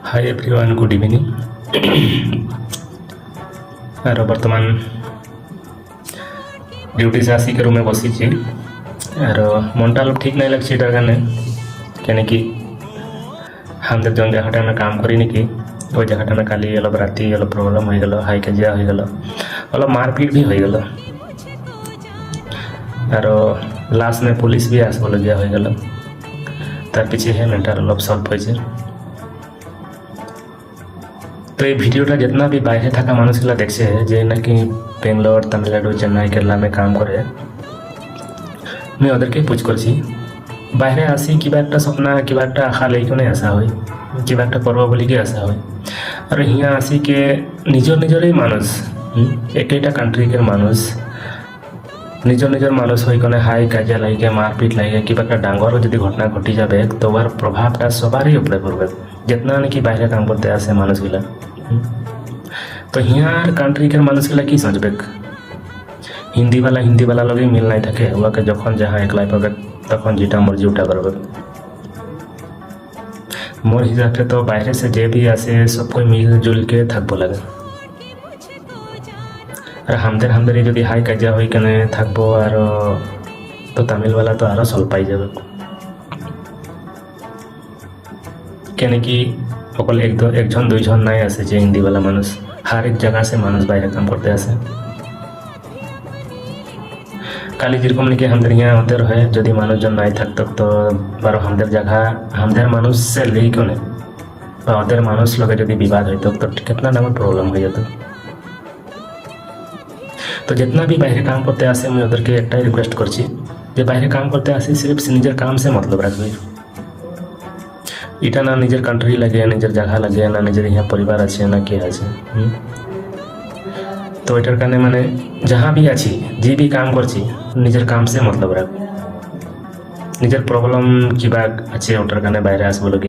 हाय everyone, good evening. আর বর্তমান duty से আসি রুমে বসিছি আর মনটা ঠিক নাই লাগছে এটার কারণে কেন কি আমাদের যে জায়গাটা আমি কাম করি নাকি ওই জায়গাটা আমি কালি অলপ রাতি অলপ প্রবলেম হয়ে গেল, হাই কাজিয়া হয়ে গেল, অলপ মারপিট भी হয়ে গেল আর লাস্ট में पुलिस भी আসবলগিয়া হয়ে গেল। তার পিছে হে মেন্টাল অলপ সলভ হয়েছে। तो ये भिडियोटा जितना भी बाहर थाका मानुषगुला देखছে যে নাকি বেঙ্গালোর, তামিলনাড়ু, চেন্নাই, কেরালা में काम করে, আমি ওদেরকে পুজ করছি বাইরে আসি কিবা একটা স্বপ্ন কিবা একটা আশা লইকে আসা হয়, কিবা একটা করব বলিকে আসা হয়। আর হিয়া আসি কে নিজের নিজেরই মানুষ, একটা কান্ট্রিকের মানুষ, নিজের নিজের মানুষ হইকনে হাই কাজিয়া লাগে, মারপিট লাগে, কিবা একটা ডাঙ্গর যদি ঘটনা ঘটি যাবে তো ওর প্রভাবটা সবারই উপরে পড়বে, जितना नाकि बाहर काम करते आसे मानुषगुला। तो हियार कांट्रिकर मानुषगुला कि सोचबे हिंदी वाला लगे मिल नहीं থাকে, ওকে যখন जहाँ একলাই পাবে তখন যেটা মর্জি ওটা করবে। मोर हिसाब से तो बाहर से जे भी आसे सब कोई मिलजुल के থাকবো লাগে। আর আমাদের যদি হাই কাজিয়া হই কেন থাকবো আর তো তামিলওয়ালা তো আরো সল পাই যাবে, কেন কি অকল একজন দুইজন নাই আছে যে হিন্দিওয়ালা মানুষ, हर एक जगह से মানুষ বাইরে কাম করতে আসে। কালি যেরকম নাকি আমাদের यहाँ ওদের হয় যদি মানুষজন নাই থাকতো তো বারো আমাদের জায়গা আমাদের মানুষ से लेके বা ওদের মানুষ লোকে যদি বিবাদ হইতো তো कितना ना प्रॉब्लम हो যেত। तो जितना भी बाहर काम करते আসে আমি ওদেরকে একটাই রিকোয়েস্ট করছি যে বাইরে কাম করতে আসি सिर्फ নিজের কাম से मतलब রাখবে, এটা না নিজের কান্ট্রি লাগে, নিজের জায়গা লাগে না, নিজের यहाँ পরিবার আছে না কে আছে। তো এটার কারণে মানে जहाँ भी আছি যে भी কাম করছি নিজের কাম से मतलब রাখ, নিজের প্রবলেম কিবা আছে ওটার কারণে বাইরে আসবো।